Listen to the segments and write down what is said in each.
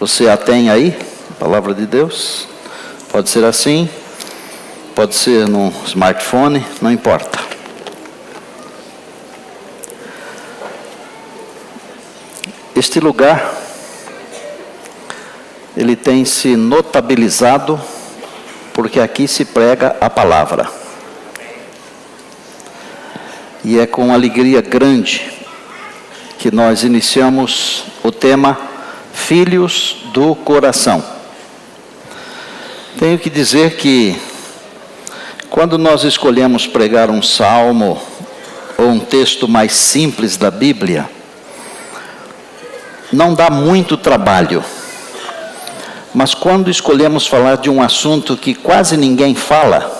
Você a tem aí? A palavra de Deus? Pode ser assim, pode ser no smartphone, não importa. Este lugar, ele tem se notabilizado porque aqui se prega a palavra. E é com alegria grande que nós iniciamos o tema Filhos do Coração. Tenho que dizer que quando nós escolhemos pregar um salmo ou um texto mais simples da Bíblia, não dá muito trabalho. Mas quando escolhemos falar de um assunto que quase ninguém fala,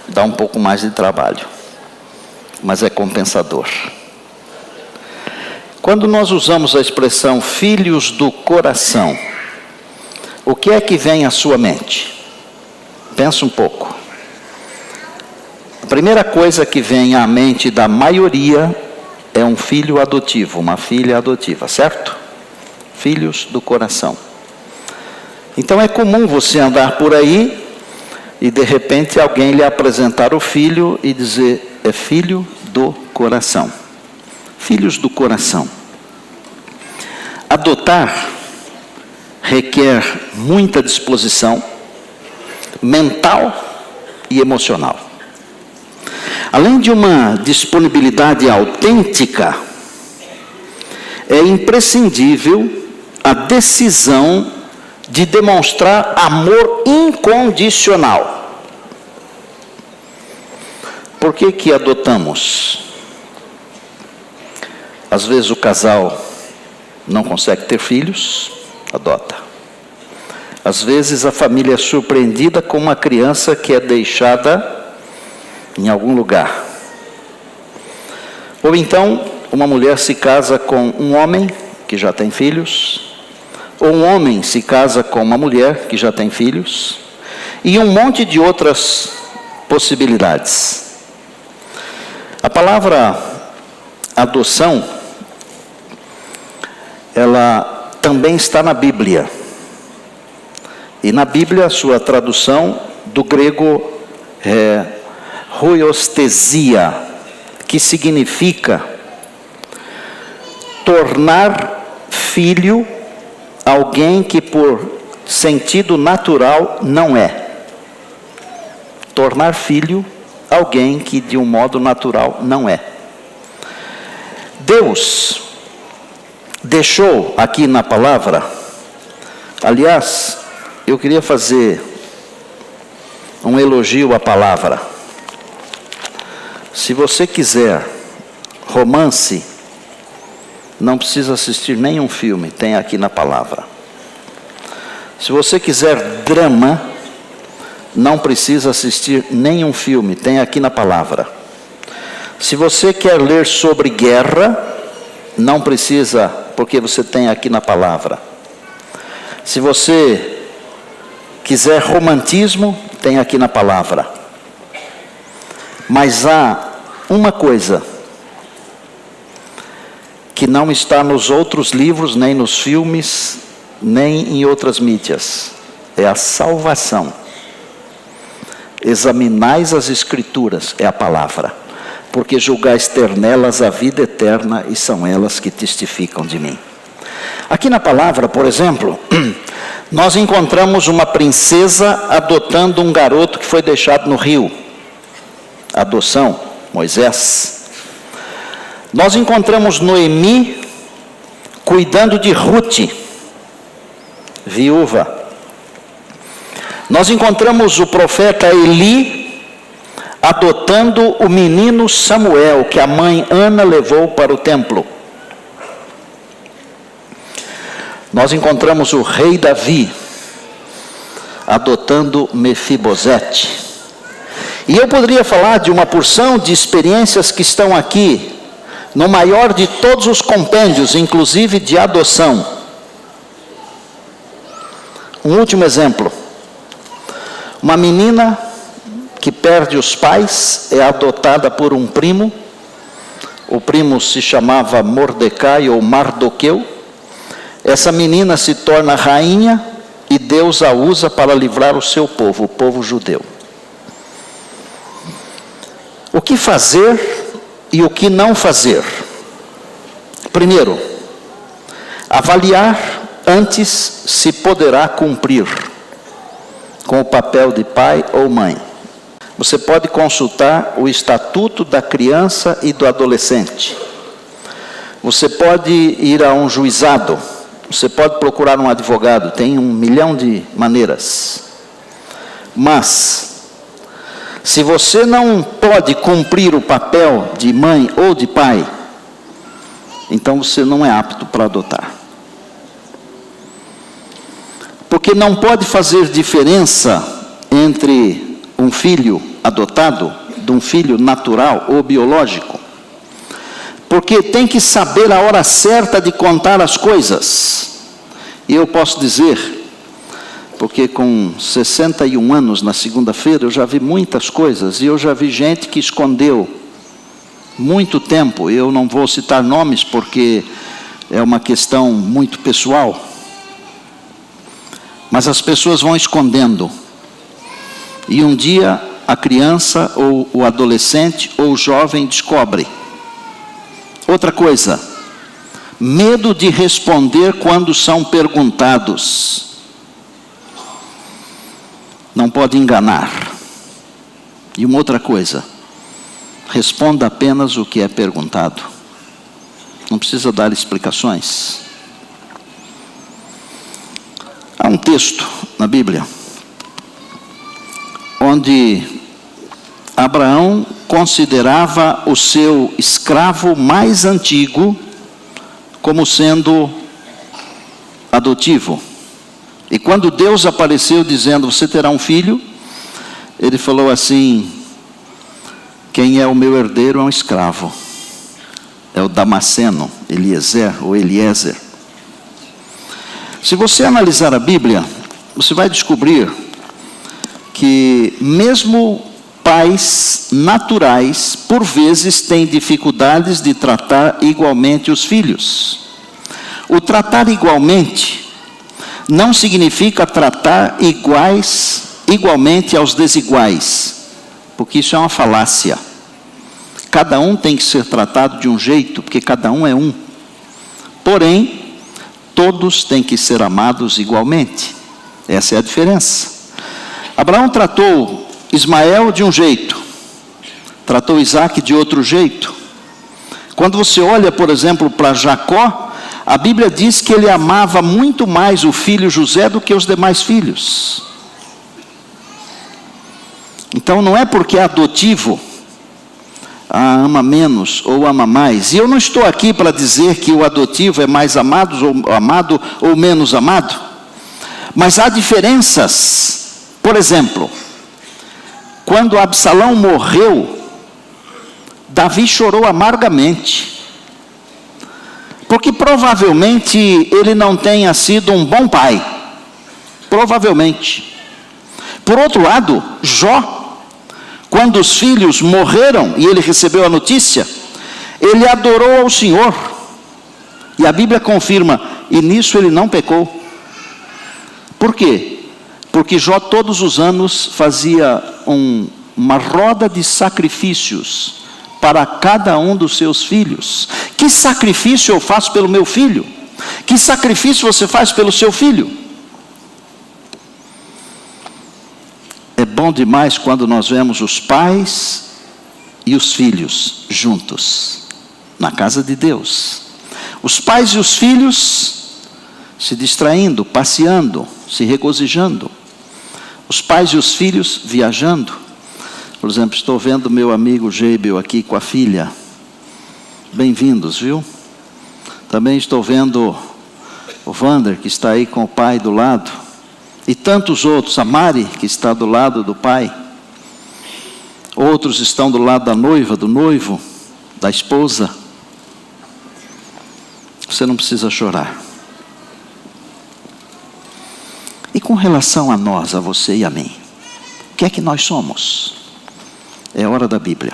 dá um pouco mais de trabalho. Mas é compensador. Quando nós usamos a expressão filhos do coração, o que é que vem à sua mente? Pensa um pouco. A primeira coisa que vem à mente da maioria é um filho adotivo, uma filha adotiva, certo? Filhos do coração. Então é comum você andar por aí e de repente alguém lhe apresentar o filho e dizer, é filho do coração. Filhos do coração. Adotar requer muita disposição mental e emocional. Além de uma disponibilidade autêntica, é imprescindível a decisão de demonstrar amor incondicional. Por que adotamos? Às vezes o casal não consegue ter filhos, adota. Às vezes a família é surpreendida com uma criança que é deixada em algum lugar. Ou então, uma mulher se casa com um homem que já tem filhos, ou um homem se casa com uma mulher que já tem filhos, e um monte de outras possibilidades. A palavra adoção, ela também está na Bíblia. E na Bíblia, a sua tradução do grego é huiostesia, que significa tornar filho alguém que por sentido natural não é. Tornar filho alguém que de um modo natural não é. Deus deixou aqui na palavra, aliás, eu queria fazer um elogio à palavra. Se você quiser romance, não precisa assistir nenhum filme, tem aqui na palavra. Se você quiser drama, não precisa assistir nenhum filme, tem aqui na palavra. Se você quer ler sobre guerra, não precisa, porque você tem aqui na palavra. Se você quiser romantismo, tem aqui na palavra. Mas há uma coisa que não está nos outros livros, nem nos filmes, nem em outras mídias. É a salvação. Examinais as Escrituras, é a palavra. Porque julgais ter nelas a vida eterna, e são elas que testificam de mim. Aqui na palavra, por exemplo, nós encontramos uma princesa adotando um garoto que foi deixado no rio. Adoção, Moisés. Nós encontramos Noemi cuidando de Ruth, viúva. Nós encontramos o profeta Eli adotando o menino Samuel, que a mãe Ana levou para o templo. Nós encontramos o rei Davi adotando Mefibosete. E eu poderia falar de uma porção de experiências que estão aqui, no maior de todos os compêndios, inclusive de adoção. Um último exemplo. Uma menina que perde os pais, é adotada por um primo. O primo se chamava Mordecai ou Mardoqueu. Essa menina se torna rainha e Deus a usa para livrar o seu povo, o povo judeu. O que fazer e o que não fazer? Primeiro, avaliar antes se poderá cumprir com o papel de pai ou mãe. Você pode consultar o Estatuto da Criança e do Adolescente. Você pode ir a um juizado. Você pode procurar um advogado. Tem 1 milhão de maneiras. Mas, se você não pode cumprir o papel de mãe ou de pai, então você não é apto para adotar. Porque não pode fazer diferença entre um filho adotado de um filho natural ou biológico. Porque tem que saber a hora certa de contar as coisas. E eu posso dizer, porque com 61 anos na segunda-feira eu já vi muitas coisas, e eu já vi gente que escondeu muito tempo. Eu não vou citar nomes porque é uma questão muito pessoal. Mas as pessoas vão escondendo. E um dia a criança ou o adolescente ou o jovem descobre. Outra coisa, medo de responder quando são perguntados. Não pode enganar. E uma outra coisa, responda apenas o que é perguntado. Não precisa dar explicações. Há um texto na Bíblia onde Abraão considerava o seu escravo mais antigo como sendo adotivo. E quando Deus apareceu dizendo, você terá um filho, ele falou assim, quem é o meu herdeiro é um escravo. É o Damasceno, Eliezer ou Eliezer. Se você analisar a Bíblia, você vai descobrir que mesmo pais naturais, por vezes, têm dificuldades de tratar igualmente os filhos. O tratar igualmente não significa tratar igualmente aos desiguais, porque isso é uma falácia. Cada um tem que ser tratado de um jeito, porque cada um é um. Porém, todos têm que ser amados igualmente. Essa é a diferença. Abraão tratou Ismael de um jeito, tratou Isaac de outro jeito. Quando você olha, por exemplo, para Jacó, a Bíblia diz que ele amava muito mais o filho José do que os demais filhos. Então não é porque é adotivo, ama menos ou ama mais. E eu não estou aqui para dizer que o adotivo é mais amado ou menos amado. Mas há diferenças. Por exemplo, quando Absalão morreu, Davi chorou amargamente. Porque provavelmente ele não tenha sido um bom pai. Provavelmente. Por outro lado, Jó, quando os filhos morreram e ele recebeu a notícia, ele adorou ao Senhor. E a Bíblia confirma, e nisso ele não pecou. Por quê? Porque Jó todos os anos fazia uma roda de sacrifícios para cada um dos seus filhos. Que sacrifício eu faço pelo meu filho? Que sacrifício você faz pelo seu filho? É bom demais quando nós vemos os pais e os filhos juntos, na casa de Deus. Os pais e os filhos se distraindo, passeando, se regozijando. Os pais e os filhos viajando. Por exemplo, estou vendo meu amigo Geibel aqui com a filha. Bem-vindos, viu? Também estou vendo o Vander, que está aí com o pai do lado. E tantos outros, a Mari, que está do lado do pai. Outros estão do lado da noiva, do noivo, da esposa. Você não precisa chorar. E com relação a nós, a você e a mim, o que é que nós somos? É hora da Bíblia.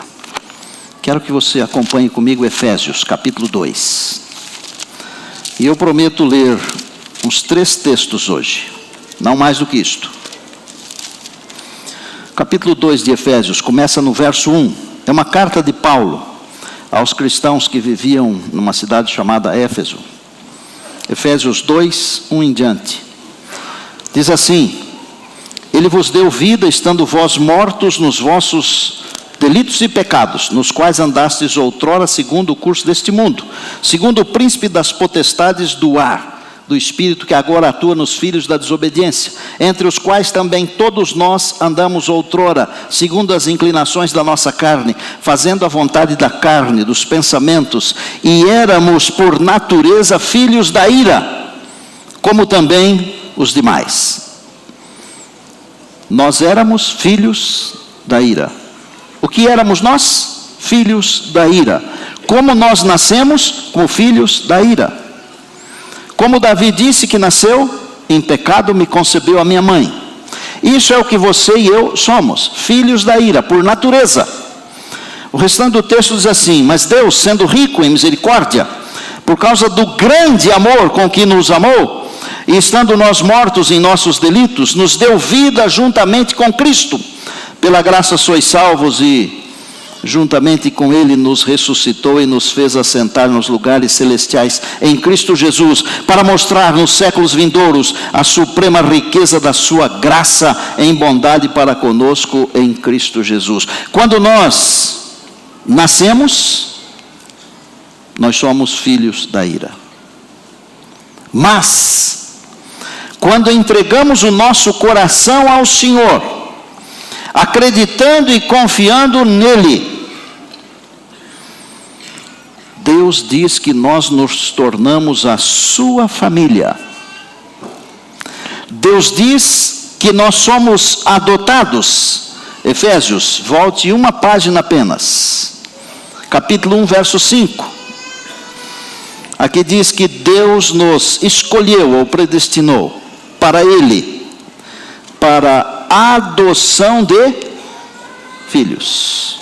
Quero que você acompanhe comigo Efésios, capítulo 2. E eu prometo ler uns 3 textos hoje, não mais do que isto. Capítulo 2 de Efésios, começa no verso 1. É uma carta de Paulo aos cristãos que viviam numa cidade chamada Éfeso. Efésios 2, 1 em diante. Diz assim: Ele vos deu vida, estando vós mortos nos vossos delitos e pecados, nos quais andastes outrora segundo o curso deste mundo, segundo o príncipe das potestades do ar, do espírito que agora atua nos filhos da desobediência, entre os quais também todos nós andamos outrora, segundo as inclinações da nossa carne, fazendo a vontade da carne, dos pensamentos, e éramos por natureza filhos da ira, como também os demais. Nós éramos filhos da ira. O que éramos nós? Filhos da ira. Como nós nascemos? Como filhos da ira. Como Davi disse que nasceu, em pecado me concebeu a minha mãe. Isso é o que você e eu somos, filhos da ira, por natureza. O restante do texto diz assim: Mas Deus, sendo rico em misericórdia, por causa do grande amor com que nos amou, e estando nós mortos em nossos delitos, nos deu vida juntamente com Cristo. Pela graça sois salvos, e juntamente com Ele nos ressuscitou e nos fez assentar nos lugares celestiais em Cristo Jesus, para mostrar nos séculos vindouros a suprema riqueza da sua graça em bondade para conosco em Cristo Jesus. Quando nós nascemos, nós somos filhos da ira. Mas quando entregamos o nosso coração ao Senhor, acreditando e confiando nele, Deus diz que nós nos tornamos a sua família. Deus diz que nós somos adotados. Efésios, volte uma página apenas. Capítulo 1, verso 5. Aqui diz que Deus nos escolheu ou predestinou para Ele, para a adoção de filhos.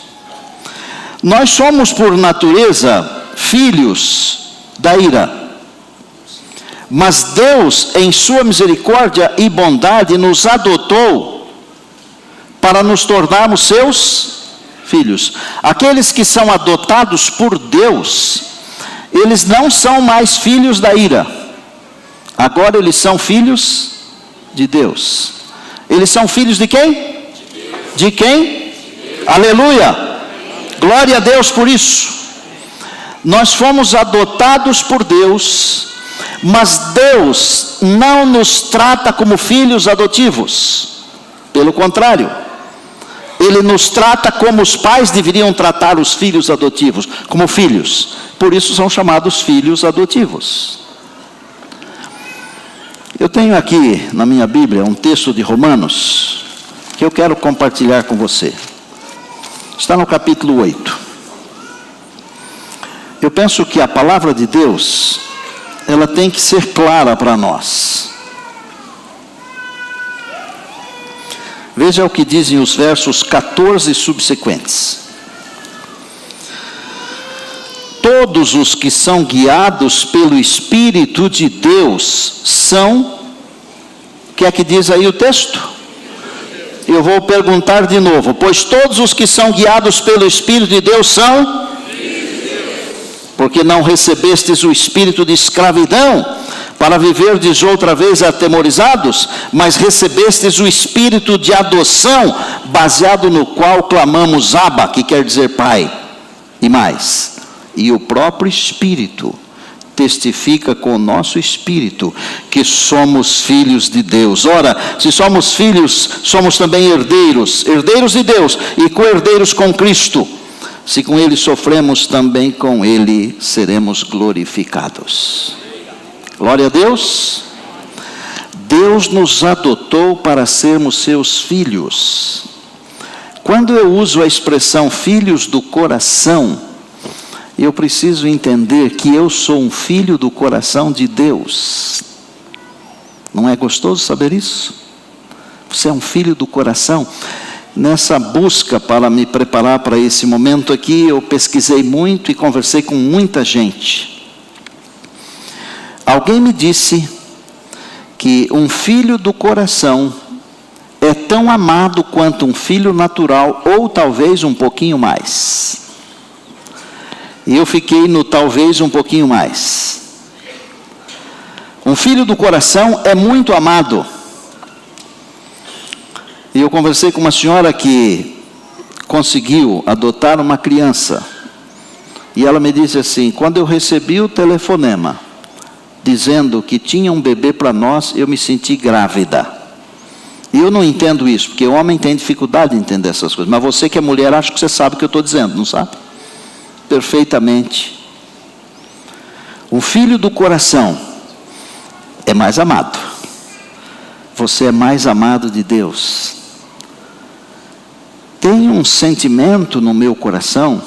Nós somos por natureza filhos da ira, mas Deus, em sua misericórdia e bondade, nos adotou para nos tornarmos seus filhos. Aqueles que são adotados por Deus, eles não são mais filhos da ira, agora eles são filhos de Deus. Eles são filhos de quem? De quem? Aleluia! Glória a Deus por isso. Nós fomos adotados por Deus, mas Deus não nos trata como filhos adotivos. Pelo contrário, Ele nos trata como os pais deveriam tratar os filhos adotivos, como filhos. Por isso são chamados filhos adotivos. Eu tenho aqui na minha Bíblia um texto de Romanos que eu quero compartilhar com você. Está no capítulo 8. Eu penso que a palavra de Deus, ela tem que ser clara para nós. Veja o que dizem os versos 14 subsequentes. Todos os que são guiados pelo Espírito de Deus são... O que é que diz aí o texto? Eu vou perguntar de novo. Pois todos os que são guiados pelo Espírito de Deus são... Porque não recebestes o espírito de escravidão, para viverdes outra vez atemorizados, mas recebestes o espírito de adoção, baseado no qual clamamos Abba, que quer dizer Pai. E mais, e o próprio Espírito testifica com o nosso espírito que somos filhos de Deus. Ora, se somos filhos, somos também herdeiros, herdeiros de Deus e co-herdeiros com Cristo. Se com Ele sofremos, também com Ele seremos glorificados. Glória a Deus. Deus nos adotou para sermos seus filhos. Quando eu uso a expressão filhos do coração, eu preciso entender que eu sou um filho do coração de Deus. Não é gostoso saber isso? Você é um filho do coração. Nessa busca para me preparar para esse momento aqui, eu pesquisei muito e conversei com muita gente. Alguém me disse que um filho do coração é tão amado quanto um filho natural, ou talvez um pouquinho mais. E eu fiquei no talvez um pouquinho mais. Um filho do coração é muito amado. E eu conversei com uma senhora que conseguiu adotar uma criança. E ela me disse assim: quando eu recebi o telefonema dizendo que tinha um bebê para nós, eu me senti grávida. E eu não entendo isso, porque o homem tem dificuldade de entender essas coisas. Mas você que é mulher, acho que você sabe o que eu estou dizendo, não sabe? Perfeitamente. O filho do coração é mais amado. Você é mais amado de Deus. Tem um sentimento no meu coração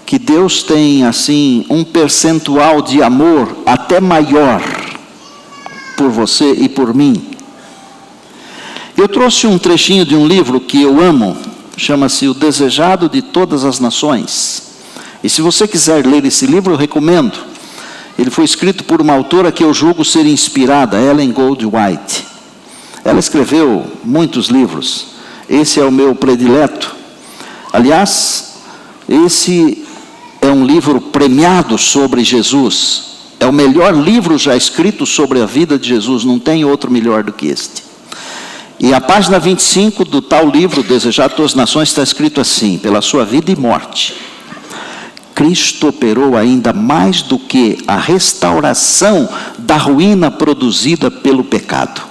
que Deus tem assim um percentual de amor até maior por você e por mim. Eu trouxe um trechinho de um livro que eu amo, chama-se O Desejado de Todas as Nações. E se você quiser ler esse livro, eu recomendo. Ele foi escrito por uma autora que eu julgo ser inspirada, Ellen Goldwhite. Ela escreveu muitos livros. Esse é o meu predileto. Aliás, esse é um livro premiado sobre Jesus. É o melhor livro já escrito sobre a vida de Jesus. Não tem outro melhor do que este. E a página 25 do tal livro, Desejado de Todas as Nações, está escrito assim: pela sua vida e morte, Cristo operou ainda mais do que a restauração da ruína produzida pelo pecado.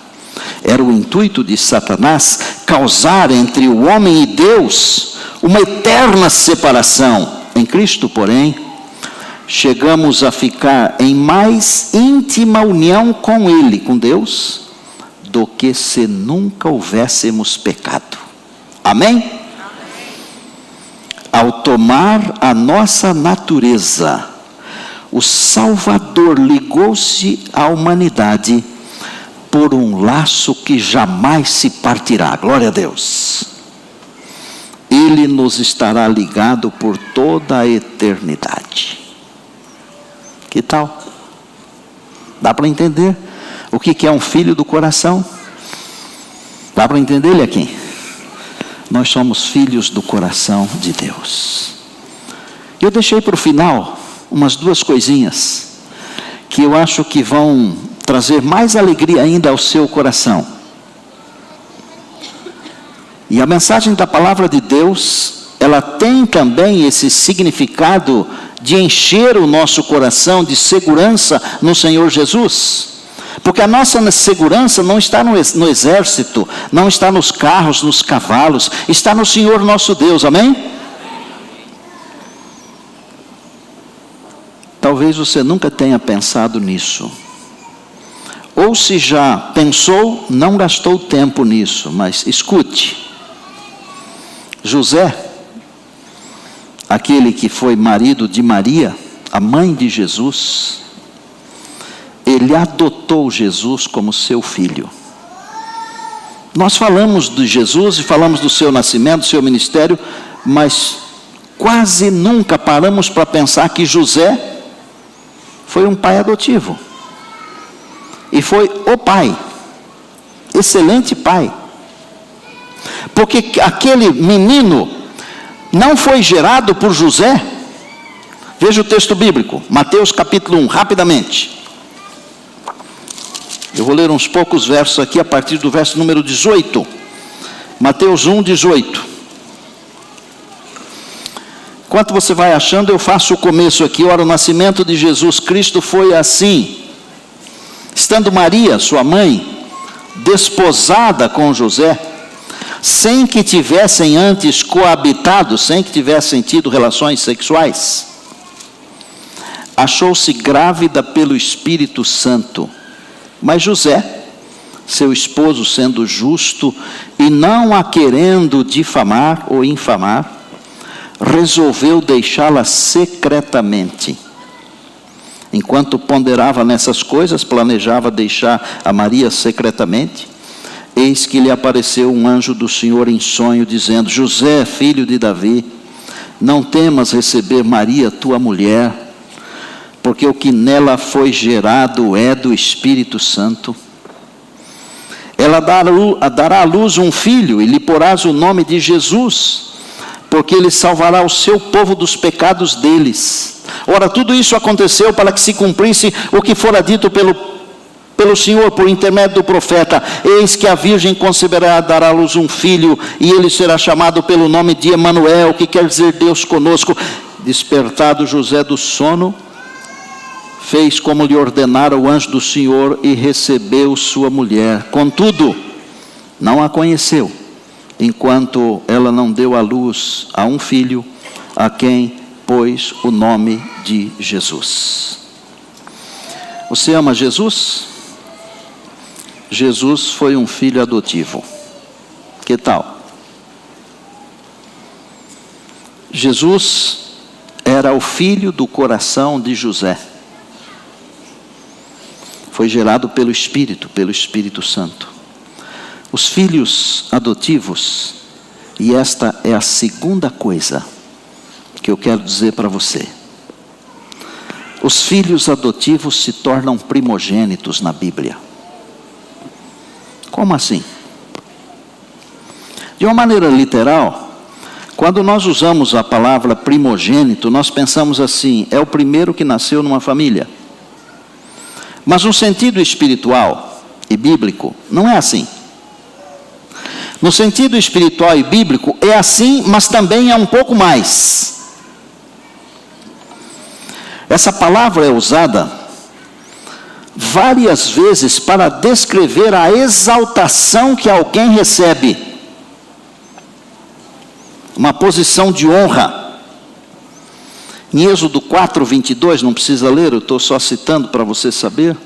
Era o intuito de Satanás causar entre o homem e Deus uma eterna separação. Em Cristo, porém, chegamos a ficar em mais íntima união com Ele, com Deus, do que se nunca houvéssemos pecado. Amém? Ao tomar a nossa natureza, o Salvador ligou-se à humanidade por um laço que jamais se partirá. Glória a Deus. Ele nos estará ligado por toda a eternidade. Que tal? Dá para entender o que é um filho do coração? Dá para entender ele aqui? Nós somos filhos do coração de Deus. Eu deixei para o final umas duas coisinhas que eu acho que vão trazer mais alegria ainda ao seu coração. E a mensagem da palavra de Deus, ela tem também esse significado de encher o nosso coração de segurança no Senhor Jesus. Porque a nossa segurança não está no exército, não está nos carros, nos cavalos, está no Senhor nosso Deus, amém? Talvez você nunca tenha pensado nisso. Ou se já pensou, não gastou tempo nisso, mas escute. José, aquele que foi marido de Maria, a mãe de Jesus, ele adotou Jesus como seu filho. Nós falamos de Jesus e falamos do seu nascimento, do seu ministério, mas quase nunca paramos para pensar que José foi um pai adotivo. E foi o pai, excelente pai. Porque aquele menino não foi gerado por José. Veja o texto bíblico, Mateus capítulo 1, rapidamente. Eu vou ler uns poucos versos aqui a partir do verso número 18. Mateus 1, 18. Enquanto você vai achando, eu faço o começo aqui. Ora, o nascimento de Jesus Cristo foi assim. Estando Maria, sua mãe, desposada com José, sem que tivessem antes coabitado, sem que tivessem tido relações sexuais, achou-se grávida pelo Espírito Santo. Mas José, seu esposo, sendo justo e não a querendo difamar ou infamar, resolveu deixá-la secretamente. Enquanto ponderava nessas coisas, planejava deixar a Maria secretamente, eis que lhe apareceu um anjo do Senhor em sonho, dizendo: José, filho de Davi, não temas receber Maria, tua mulher, porque o que nela foi gerado é do Espírito Santo. Ela dará à luz um filho, e lhe porás o nome de Jesus, porque ele salvará o seu povo dos pecados deles. Ora, tudo isso aconteceu para que se cumprisse o que fora dito pelo Senhor, por intermédio do profeta: eis que a virgem conceberá, dará à luz um filho, e ele será chamado pelo nome de Emanuel, que quer dizer Deus conosco. Despertado José do sono, fez como lhe ordenara o anjo do Senhor, e recebeu sua mulher. Contudo, não a conheceu, enquanto ela não deu à luz a um filho, a quem pôs o nome de Jesus. Você ama Jesus? Jesus foi um filho adotivo. Que tal? Jesus era o filho do coração de José. Foi gerado pelo Espírito Santo. Os filhos adotivos, e esta é a segunda coisa que eu quero dizer para você. Os filhos adotivos se tornam primogênitos na Bíblia. Como assim? De uma maneira literal, quando nós usamos a palavra primogênito, nós pensamos assim: é o primeiro que nasceu numa família. Mas no sentido espiritual e bíblico, não é assim. No sentido espiritual e bíblico, é assim, mas também é um pouco mais. Essa palavra é usada várias vezes para descrever a exaltação que alguém recebe, uma posição de honra. Em Êxodo 4:22, não precisa ler, eu estou só citando para você saber.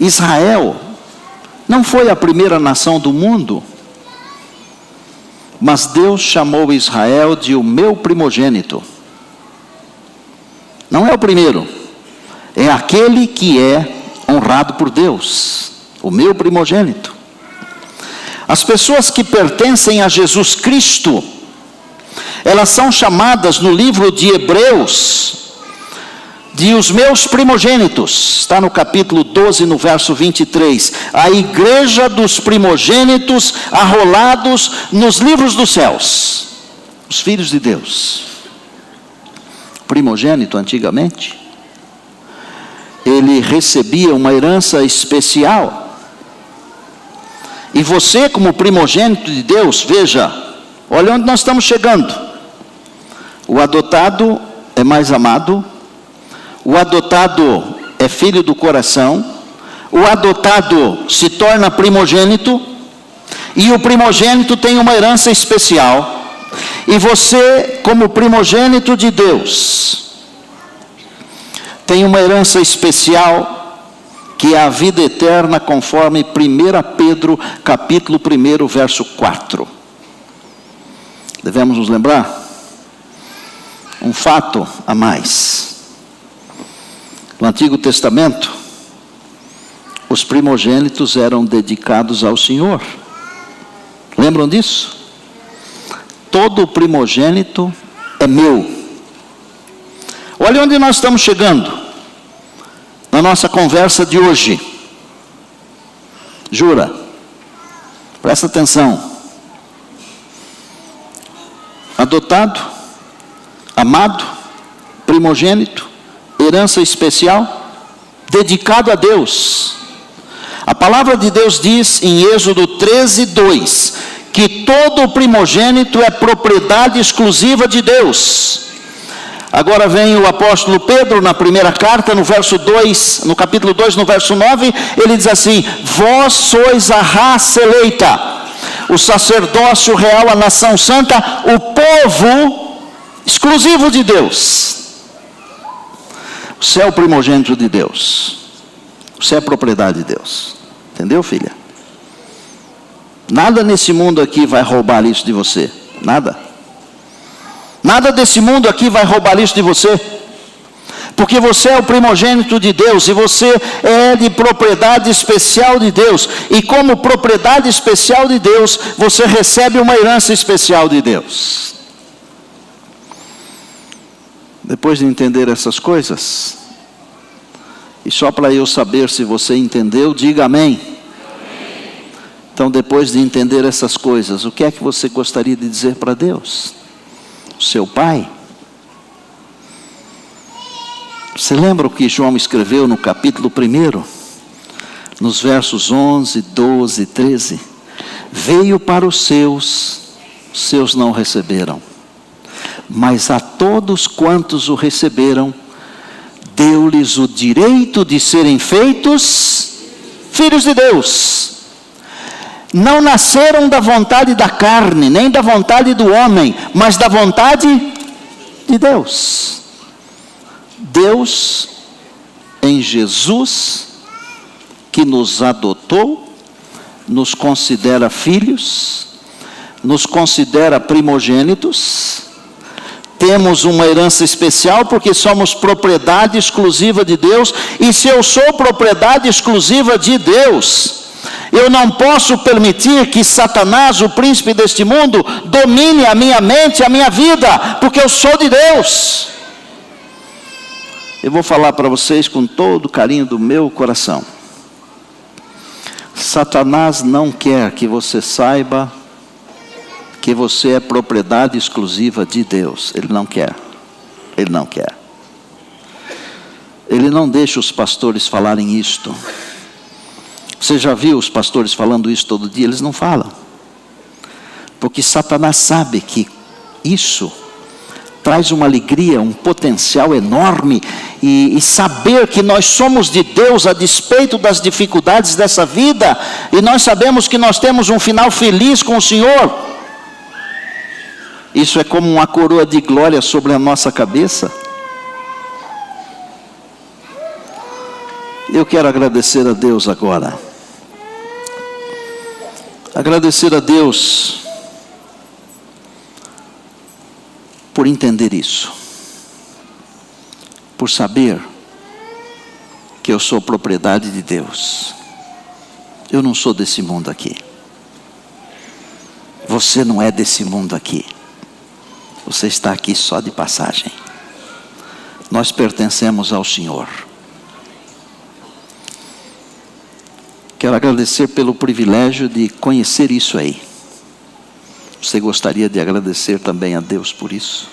Israel não foi a primeira nação do mundo, mas Deus chamou Israel de o meu primogênito. Não é o primeiro, é aquele que é honrado por Deus, o meu primogênito. As pessoas que pertencem a Jesus Cristo, elas são chamadas no livro de Hebreus de os meus primogênitos. Está no capítulo 12, no verso 23. A igreja dos primogênitos arrolados nos livros dos céus. Os filhos de Deus. Primogênito, antigamente, ele recebia uma herança especial. E você, como primogênito de Deus, veja, olha onde nós estamos chegando. O adotado é mais amado, o adotado é filho do coração, o adotado se torna primogênito, e o primogênito tem uma herança especial. E você, como primogênito de Deus, tem uma herança especial, que é a vida eterna, conforme 1 Pedro, capítulo 1, verso 4. Devemos nos lembrar um fato a mais. No Antigo Testamento, os primogênitos eram dedicados ao Senhor. Lembram disso? Todo primogênito é meu. Olha onde nós estamos chegando na nossa conversa de hoje. Jura? Presta atenção. Adotado, amado, primogênito, herança especial, dedicado a Deus. A palavra de Deus diz em Êxodo 13:2 que todo primogênito é propriedade exclusiva de Deus. Agora vem o apóstolo Pedro na primeira carta, no verso 2, no capítulo 2, no verso 9, ele diz assim: vós sois a raça eleita, o sacerdócio real, a nação santa, o povo exclusivo de Deus. Você é o primogênito de Deus. Você é propriedade de Deus. Entendeu, filha? Nada nesse mundo aqui vai roubar isso de você. Nada. Nada desse mundo aqui vai roubar isso de você. Porque você é o primogênito de Deus. E você é de propriedade especial de Deus. E como propriedade especial de Deus, você recebe uma herança especial de Deus. Depois de entender essas coisas, e só para eu saber se você entendeu, diga amém. Então, depois de entender essas coisas, o que é que você gostaria de dizer para Deus? O seu Pai? Você lembra o que João escreveu no capítulo 1? Nos versos 11, 12 e 13? Veio para os seus não receberam. Mas a todos quantos o receberam, deu-lhes o direito de serem feitos filhos de Deus. Não nasceram da vontade da carne, nem da vontade do homem, mas da vontade de Deus. Deus, em Jesus, que nos adotou, nos considera filhos, nos considera primogênitos. Temos uma herança especial porque somos propriedade exclusiva de Deus. E se eu sou propriedade exclusiva de Deus, eu não posso permitir que Satanás, o príncipe deste mundo, domine a minha mente, a minha vida, porque eu sou de Deus. Eu vou falar para vocês com todo o carinho do meu coração. Satanás não quer que você saiba que você é propriedade exclusiva de Deus. Ele não quer. Ele não quer. Ele não deixa os pastores falarem isto. Você já viu os pastores falando isso todo dia? Eles não falam. Porque Satanás sabe que isso traz uma alegria, um potencial enorme. E saber que nós somos de Deus a despeito das dificuldades dessa vida. E nós sabemos que nós temos um final feliz com o Senhor. Isso é como uma coroa de glória sobre a nossa cabeça. Eu quero agradecer a Deus agora. Agradecer a Deus por entender isso. Por saber que eu sou propriedade de Deus. Eu não sou desse mundo aqui. Você não é desse mundo aqui. Você está aqui só de passagem. Nós pertencemos ao Senhor. Quero agradecer pelo privilégio de conhecer isso aí. Você gostaria de agradecer também a Deus por isso?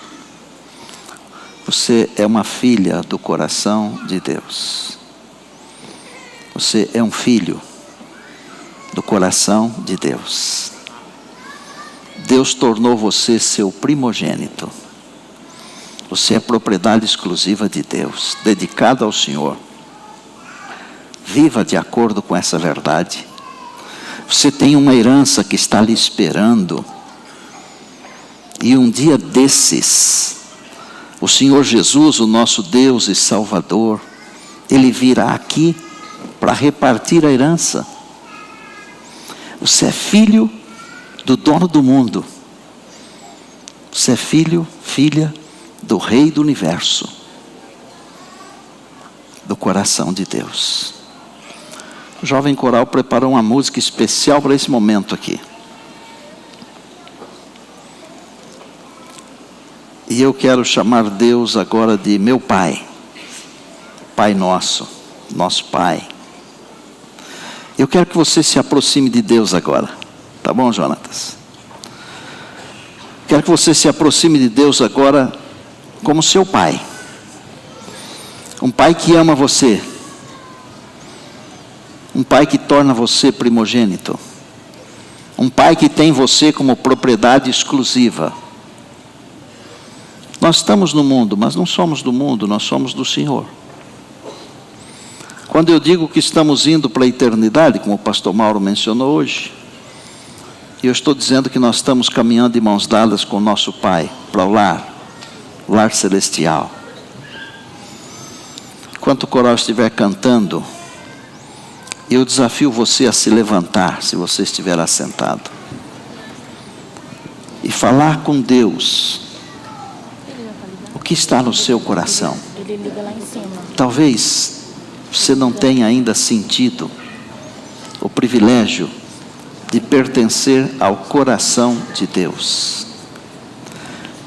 Você é uma filha do coração de Deus. Você é um filho do coração de Deus. Deus tornou você seu primogênito. Você é propriedade exclusiva de Deus, dedicado ao Senhor. Viva de acordo com essa verdade. Você tem uma herança que está lhe esperando. E um dia desses, o Senhor Jesus, o nosso Deus e Salvador, Ele virá aqui para repartir a herança. Você é filho do dono do mundo. Você é filho, filha do Rei do Universo, do coração de Deus. O jovem coral preparou uma música especial para esse momento aqui. E eu quero chamar Deus agora de meu Pai. Pai nosso, nosso Pai. Eu quero que você se aproxime de Deus agora. Tá bom, Jonatas? Quero que você se aproxime de Deus agora como seu pai. Um pai que ama você. Um pai que torna você primogênito. Um pai que tem você como propriedade exclusiva. Nós estamos no mundo, mas não somos do mundo, nós somos do Senhor. Quando eu digo que estamos indo para a eternidade, como o pastor Mauro mencionou hoje, eu estou dizendo que nós estamos caminhando de mãos dadas com o nosso Pai, para o lar celestial. Enquanto o coral estiver cantando, eu desafio você a se levantar, se você estiver assentado, e falar com Deus o que está no seu coração. Talvez você não tenha ainda sentido o privilégio de pertencer ao coração de Deus.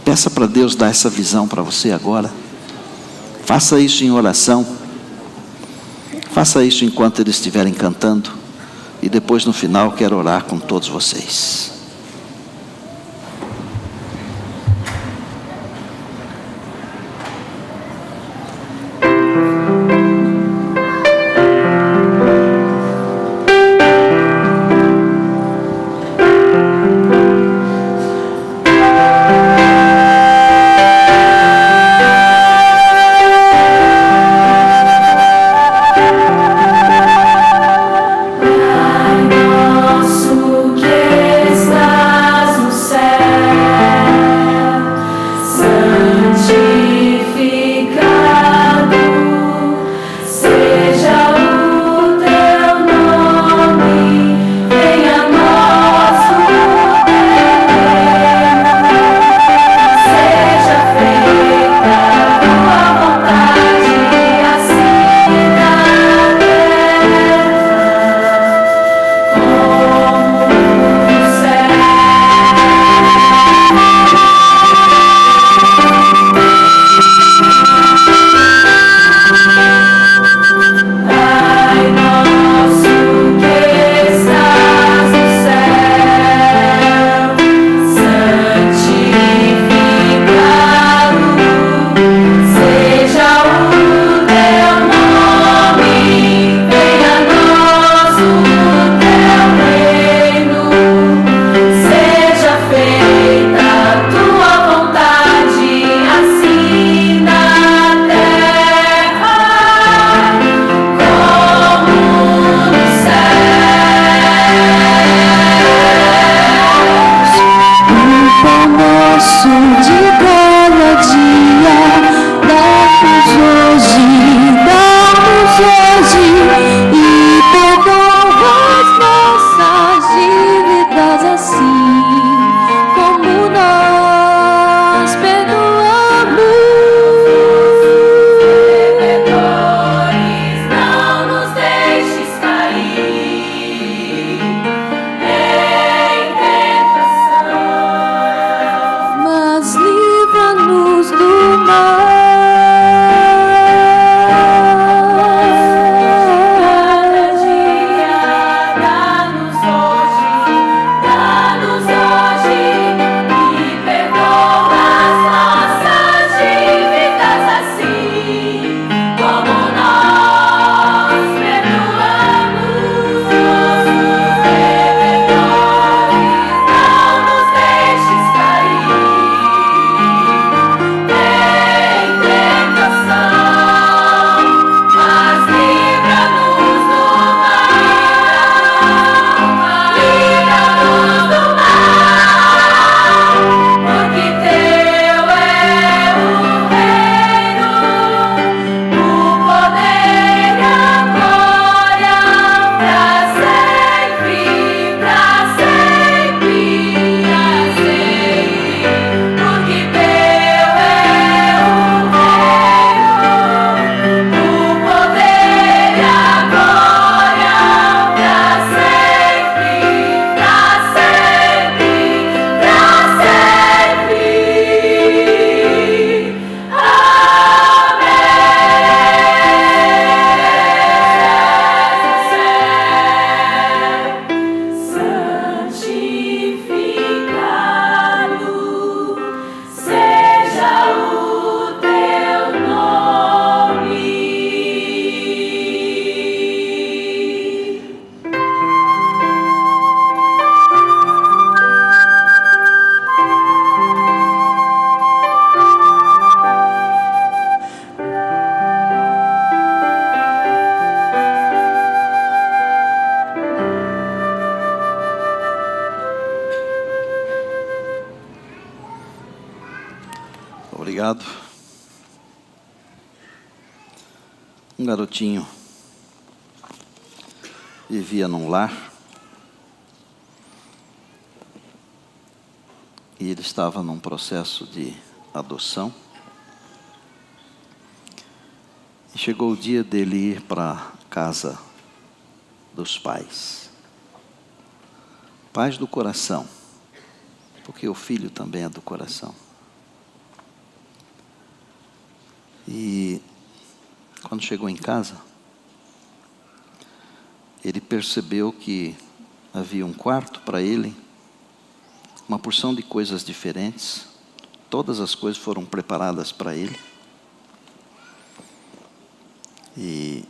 Peça para Deus dar essa visão para você agora. Faça isso em oração. Faça isso enquanto eles estiverem cantando. E depois, no final, quero orar com todos vocês. Obrigado. Um garotinho vivia num lar e ele estava num processo de adoção. E chegou o dia dele ir para a casa dos pais. Pais do coração, porque o filho também é do coração. E quando chegou em casa, ele percebeu que havia um quarto para ele, uma porção de coisas diferentes, todas as coisas foram preparadas para ele. E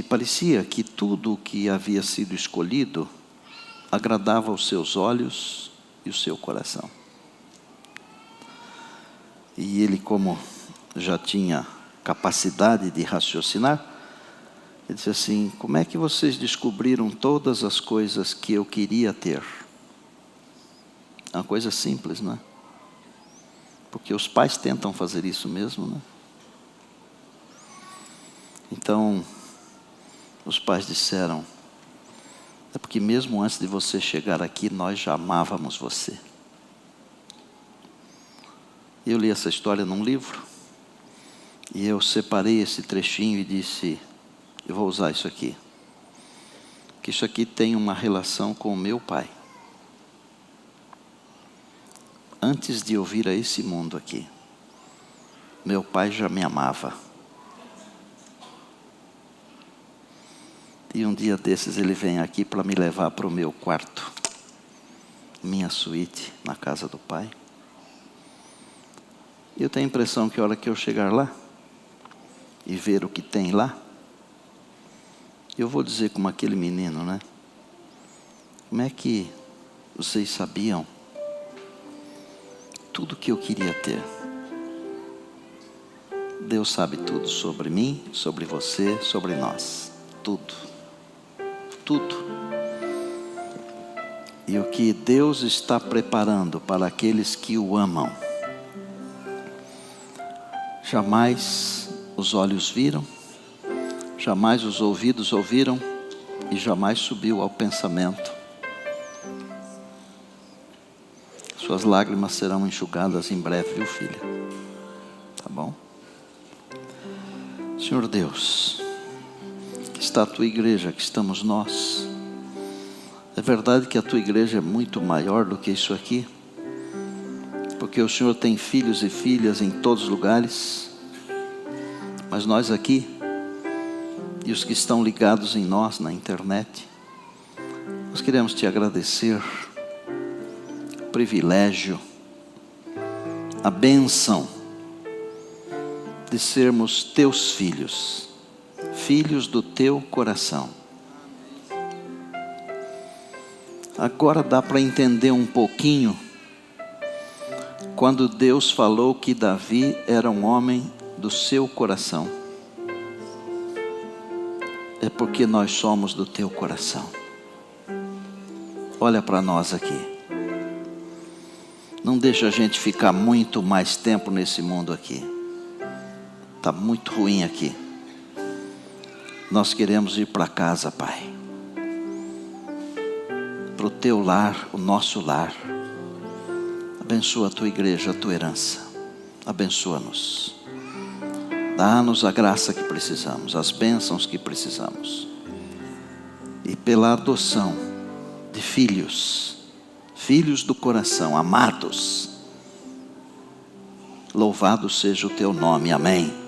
parecia que tudo o que havia sido escolhido agradava aos seus olhos e o seu coração. E ele, como já tinha capacidade de raciocinar, ele disse assim: como é que vocês descobriram todas as coisas que eu queria ter? É uma coisa simples, não é? Porque os pais tentam fazer isso mesmo, né? Então, os pais disseram: é porque mesmo antes de você chegar aqui, nós já amávamos você. Eu li essa história num livro, e eu separei esse trechinho e disse: eu vou usar isso aqui. Que isso aqui tem uma relação com o meu pai. Antes de eu vir a esse mundo aqui, meu pai já me amava. E um dia desses ele vem aqui para me levar para o meu quarto, minha suíte, na casa do pai. Eu tenho a impressão que a hora que eu chegar lá e ver o que tem lá, eu vou dizer como aquele menino, né? Como é que vocês sabiam tudo que eu queria ter? Deus sabe tudo sobre mim, sobre você, sobre nós. Tudo. Tudo. E o que Deus está preparando para aqueles que o amam, jamais os olhos viram, jamais os ouvidos ouviram e jamais subiu ao pensamento. Suas lágrimas serão enxugadas em breve, viu, filha? Tá bom? Senhor Deus, está a tua igreja, que estamos nós. É verdade que a tua igreja é muito maior do que isso aqui, porque o Senhor tem filhos e filhas em todos os lugares, mas nós aqui, e os que estão ligados em nós na internet, nós queremos te agradecer o privilégio, a bênção de sermos teus filhos, filhos do teu coração. Agora dá para entender um pouquinho quando Deus falou que Davi era um homem do seu coração. É porque nós somos do teu coração. Olha para nós aqui. Não deixa a gente ficar muito mais tempo nesse mundo aqui. Está muito ruim aqui. Nós queremos ir para casa, Pai. Para o teu lar, o nosso lar. Abençoa a tua igreja, a tua herança. Abençoa-nos. Dá-nos a graça que precisamos, as bênçãos que precisamos. E pela adoção de filhos, filhos do coração, amados. Louvado seja o teu nome, amém.